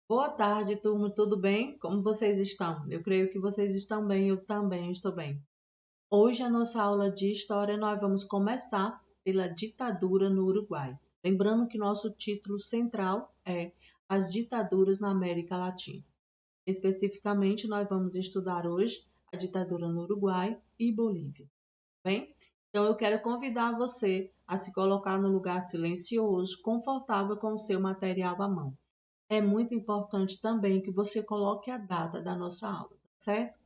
Boa tarde, turma, tudo bem? Como vocês estão? Eu creio que vocês estão bem, eu também estou bem. Hoje, a nossa aula de história, nós vamos começar pela ditadura no Uruguai. Lembrando que nosso título central é As Ditaduras na América Latina. Especificamente, nós vamos estudar hoje a ditadura no Uruguai e Bolívia. Bem? Então, eu quero convidar você a se colocar no lugar silencioso, confortável com o seu material à mão. É muito importante também que você coloque a data da nossa aula, tá certo?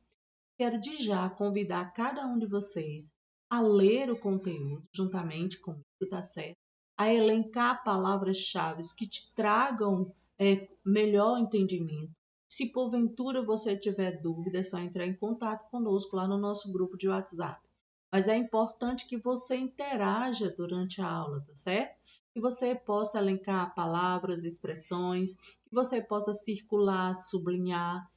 Quero de já convidar cada um de vocês a ler o conteúdo juntamente comigo, tá certo? A elencar palavras-chave que te tragam melhor entendimento. Se porventura você tiver dúvida, é só entrar em contato conosco lá no nosso grupo de WhatsApp. Mas é importante que você interaja durante a aula, tá certo? Que você possa elencar palavras, expressões, que você possa circular, sublinhar,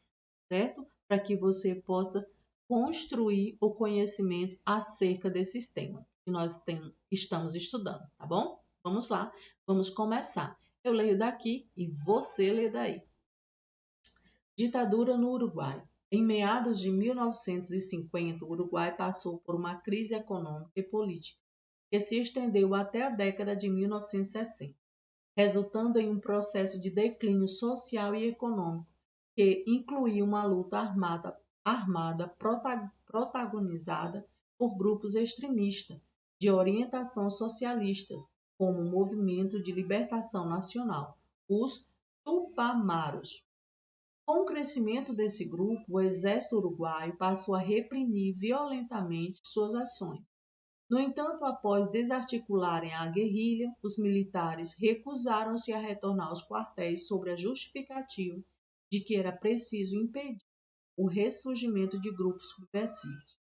certo? Para que você possa construir o conhecimento acerca desses temas que nós estamos estudando, tá bom? Vamos lá, vamos começar. Eu leio daqui e você lê daí. Ditadura no Uruguai. Em meados de 1950, o Uruguai passou por uma crise econômica e política que se estendeu até a década de 1960, resultando em um processo de declínio social e econômico que incluía uma luta armada protagonizada por grupos extremistas de orientação socialista, como o Movimento de Libertação Nacional, os Tupamaros. Com o crescimento desse grupo, o exército uruguaio passou a reprimir violentamente suas ações. No entanto, após desarticularem a guerrilha, os militares recusaram-se a retornar aos quartéis sob a justificativa de que era preciso impedir o ressurgimento de grupos subversivos.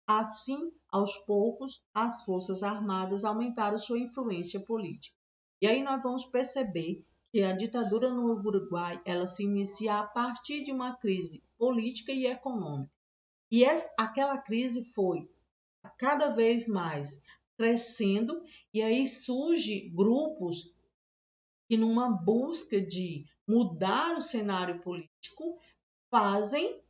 Assim, aos poucos, as forças armadas aumentaram sua influência política. E aí nós vamos perceber que a ditadura no Uruguai, ela se inicia a partir de uma crise política e econômica. E aquela crise foi cada vez mais crescendo, e aí surge grupos que, numa busca de mudar o cenário político, fazem,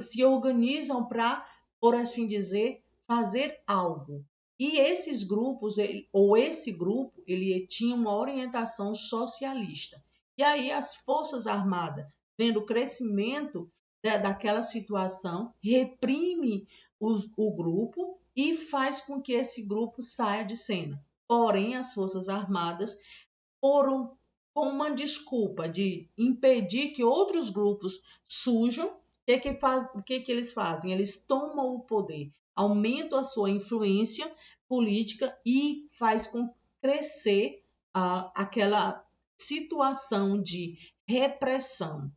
se organizam para, por assim dizer, fazer algo. E esses grupos, ou esse grupo, ele tinha uma orientação socialista. E aí as Forças Armadas, vendo o crescimento daquela situação, reprime o grupo e faz com que esse grupo saia de cena. Porém, as Forças Armadas foram com uma desculpa de impedir que outros grupos surjam. O que eles fazem? Eles tomam o poder, aumentam a sua influência política e faz com crescer aquela situação de repressão.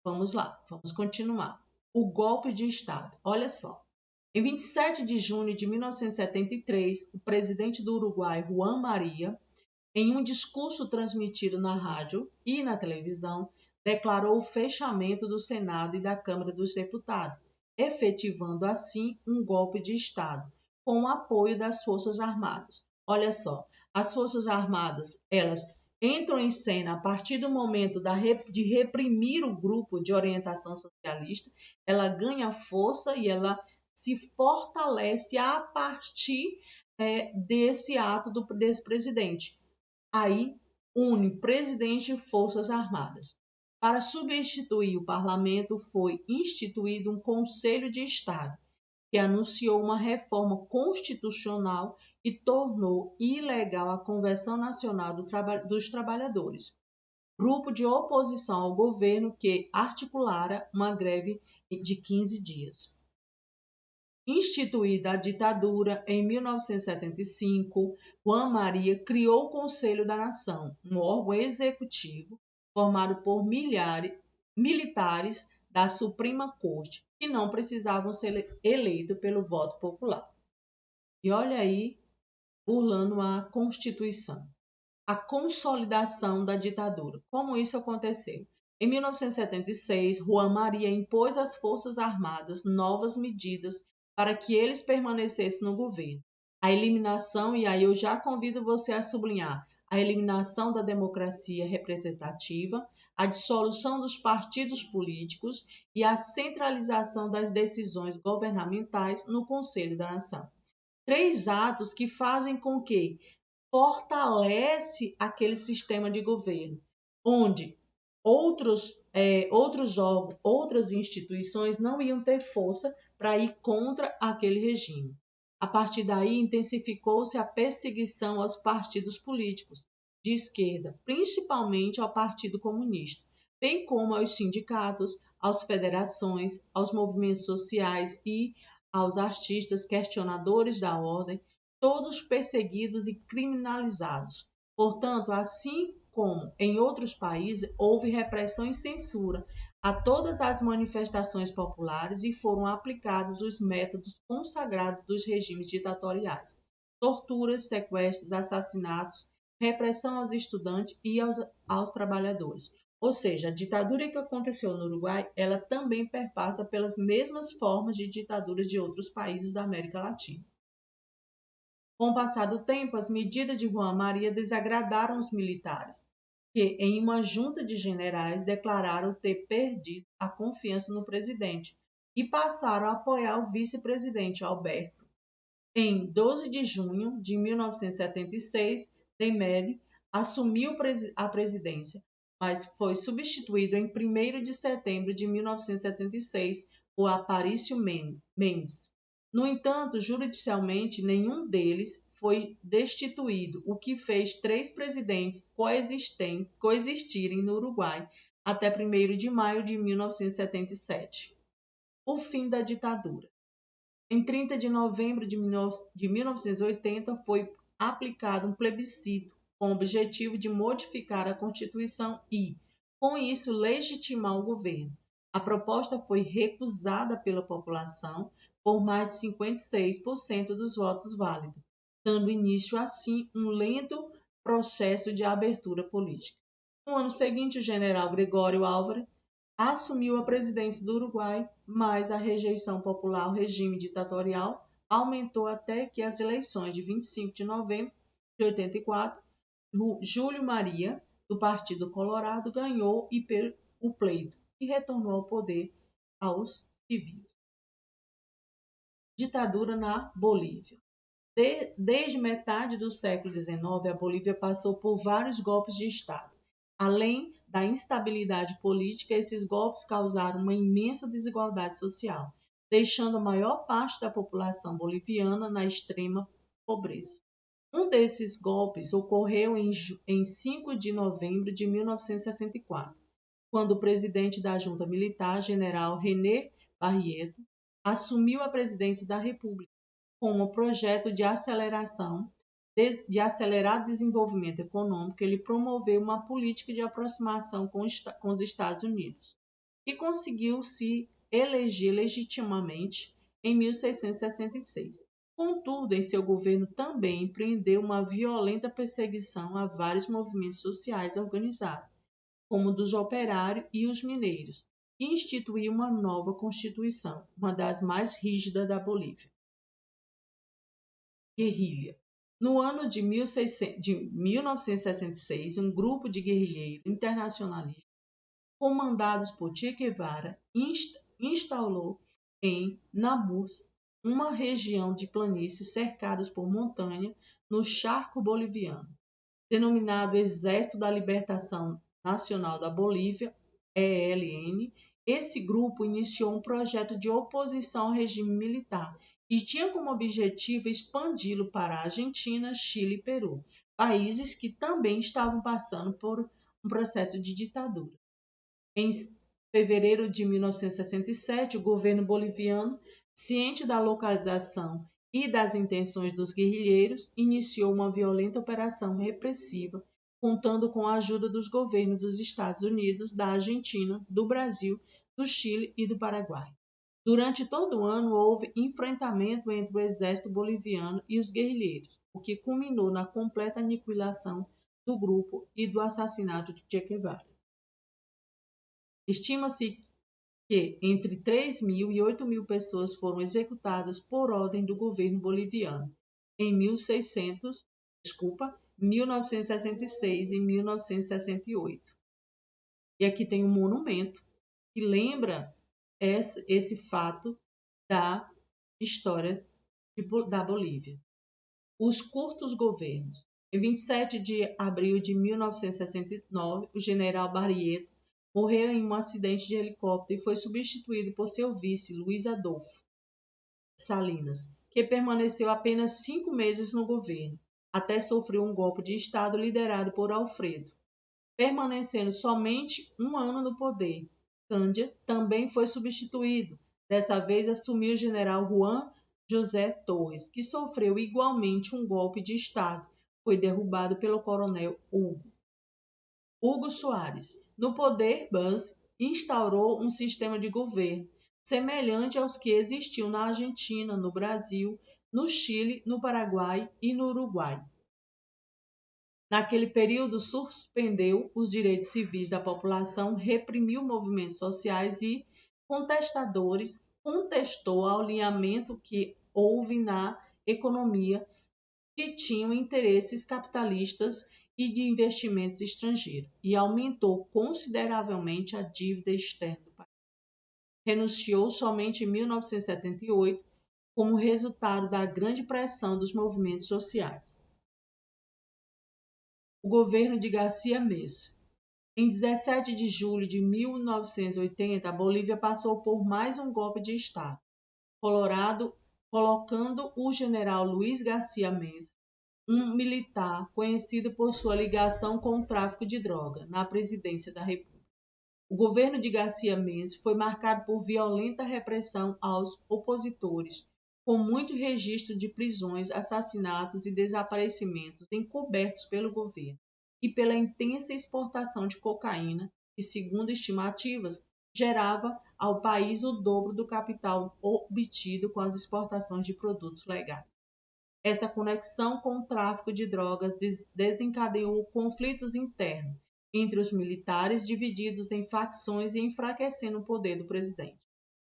Vamos lá, vamos continuar. O golpe de Estado. Olha só. Em 27 de junho de 1973, o presidente do Uruguai, Juan Maria, em um discurso transmitido na rádio e na televisão, declarou o fechamento do Senado e da Câmara dos Deputados, efetivando assim um golpe de Estado, com o apoio das Forças Armadas. Olha só, as Forças Armadas, elas entram em cena a partir do momento de reprimir o grupo de orientação socialista, ela ganha força e ela se fortalece a partir desse ato desse presidente. Aí une presidente e Forças Armadas. Para substituir o parlamento, foi instituído um Conselho de Estado, que anunciou uma reforma constitucional e tornou ilegal a Convenção Nacional dos Trabalhadores, grupo de oposição ao governo que articulara uma greve de 15 dias. Instituída a ditadura em 1975, Juan Maria criou o Conselho da Nação, um órgão executivo formado por militares da Suprema Corte, que não precisavam ser eleitos pelo voto popular. E olha aí, burlando a Constituição. A consolidação da ditadura. Como isso aconteceu? Em 1976, Juan Maria impôs às Forças Armadas novas medidas para que eles permanecessem no governo. A eliminação, e aí eu já convido você a sublinhar, a eliminação da democracia representativa, a dissolução dos partidos políticos e a centralização das decisões governamentais no Conselho da Nação. 3 atos que fazem com que fortalece aquele sistema de governo, onde outros órgãos, outras instituições não iam ter força para ir contra aquele regime. A partir daí, intensificou-se a perseguição aos partidos políticos de esquerda, principalmente ao Partido Comunista, bem como aos sindicatos, às federações, aos movimentos sociais e aos artistas questionadores da ordem, todos perseguidos e criminalizados. Portanto, assim como em outros países, houve repressão e censura a todas as manifestações populares e foram aplicados os métodos consagrados dos regimes ditatoriais: torturas, sequestros, assassinatos, repressão aos estudantes e aos trabalhadores. Ou seja, a ditadura que aconteceu no Uruguai, ela também perpassa pelas mesmas formas de ditadura de outros países da América Latina. Com o passar do tempo, as medidas de Juan Maria desagradaram os militares, que, em uma junta de generais, declararam ter perdido a confiança no presidente e passaram a apoiar o vice-presidente Alberto. Em 12 de junho de 1976, Temer assumiu a presidência, mas foi substituído em 1º de setembro de 1976 por Aparício Mendes. No entanto, judicialmente, nenhum deles foi destituído, o que fez 3 presidentes coexistirem no Uruguai até 1º de maio de 1977. O fim da ditadura. Em 30 de novembro de 1980, foi aplicado um plebiscito com o objetivo de modificar a Constituição e, com isso, legitimar o governo. A proposta foi recusada pela população por mais de 56% dos votos válidos, dando início, assim, um lento processo de abertura política. No ano seguinte, o general Gregório Álvares assumiu a presidência do Uruguai, mas a rejeição popular ao regime ditatorial aumentou até que as eleições de 25 de novembro de 84, Júlio Maria, do Partido Colorado, ganhou o pleito e retornou ao poder aos civis. Ditadura na Bolívia. Desde metade do século XIX, a Bolívia passou por vários golpes de Estado. Além da instabilidade política, esses golpes causaram uma imensa desigualdade social, deixando a maior parte da população boliviana na extrema pobreza. Um desses golpes ocorreu em 5 de novembro de 1964, quando o presidente da junta militar, general René Barrieto, assumiu a presidência da República com um projeto de acelerar desenvolvimento econômico. Ele promoveu uma política de aproximação com os Estados Unidos e conseguiu se eleger legitimamente em 1666. Contudo, em seu governo também empreendeu uma violenta perseguição a vários movimentos sociais organizados, como o dos operários e os mineiros, e instituiu uma nova Constituição, uma das mais rígidas da Bolívia. Guerrilha. No ano de 1966, um grupo de guerrilheiros internacionalistas, comandados por Che Guevara, instalou em Namus, uma região de planícies cercadas por montanha no Charco Boliviano. Denominado Exército da Libertação Nacional da Bolívia, ELN, esse grupo iniciou um projeto de oposição ao regime militar e tinha como objetivo expandi-lo para a Argentina, Chile e Peru, países que também estavam passando por um processo de ditadura. Em fevereiro de 1967, o governo boliviano, ciente da localização e das intenções dos guerrilheiros, iniciou uma violenta operação repressiva, contando com a ajuda dos governos dos Estados Unidos, da Argentina, do Brasil, do Chile e do Paraguai. Durante todo o ano, houve enfrentamento entre o exército boliviano e os guerrilheiros, o que culminou na completa aniquilação do grupo e do assassinato de Che Guevara. Estima-se que entre 3.000 e 8.000 pessoas foram executadas por ordem do governo boliviano em 1966 e 1968. E aqui tem um monumento que lembra esse fato da história da Bolívia. Os curtos governos. Em 27 de abril de 1969, o general Barrientos morreu em um acidente de helicóptero e foi substituído por seu vice, Luiz Adolfo Salinas, que permaneceu apenas 5 meses no governo, até sofrer um golpe de Estado liderado por Alfredo. Permanecendo somente um ano no poder, Cândia também foi substituído. Dessa vez assumiu o general Juan José Torres, que sofreu igualmente um golpe de Estado. Foi derrubado pelo coronel Hugo Soares. No poder, Banz instaurou um sistema de governo semelhante aos que existiam na Argentina, no Brasil, no Chile, no Paraguai e no Uruguai. Naquele período, suspendeu os direitos civis da população, reprimiu movimentos sociais e contestadores, contestou o alinhamento que houve na economia, que tinham interesses capitalistas e de investimentos estrangeiros, e aumentou consideravelmente a dívida externa do país. Renunciou somente em 1978, como resultado da grande pressão dos movimentos sociais. O governo de Garcia Meza. Em 17 de julho de 1980, a Bolívia passou por mais um golpe de Estado, colocando o general Luiz Garcia Meza, um militar conhecido por sua ligação com o tráfico de droga, na presidência da República. O governo de Garcia Meza foi marcado por violenta repressão aos opositores, com muito registro de prisões, assassinatos e desaparecimentos encobertos pelo governo, e pela intensa exportação de cocaína, que, segundo estimativas, gerava ao país o dobro do capital obtido com as exportações de produtos legais. Essa conexão com o tráfico de drogas desencadeou conflitos internos entre os militares, divididos em facções e enfraquecendo o poder do presidente.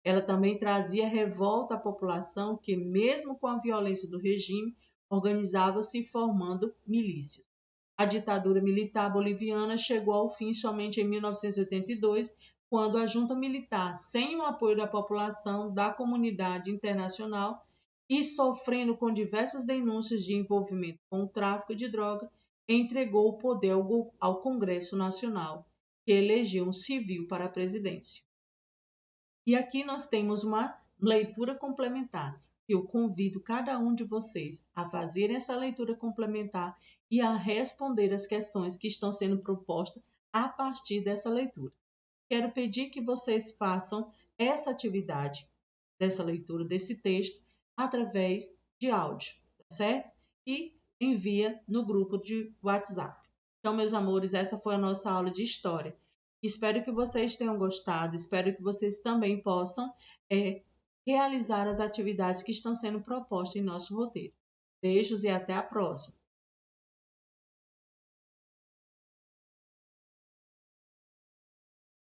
Ela também trazia revolta à população que, mesmo com a violência do regime, organizava-se formando milícias. A ditadura militar boliviana chegou ao fim somente em 1982, quando a junta militar, sem o apoio da população, da comunidade internacional e sofrendo com diversas denúncias de envolvimento com o tráfico de droga, entregou o poder ao Congresso Nacional, que elegeu um civil para a presidência. E aqui nós temos uma leitura complementar. Eu convido cada um de vocês a fazer essa leitura complementar e a responder as questões que estão sendo propostas a partir dessa leitura. Quero pedir que vocês façam essa atividade dessa leitura desse texto através de áudio, tá certo? E envia no grupo de WhatsApp. Então, meus amores, essa foi a nossa aula de história. Espero que vocês tenham gostado, espero que vocês também possam realizar as atividades que estão sendo propostas em nosso roteiro. Beijos e até a próxima!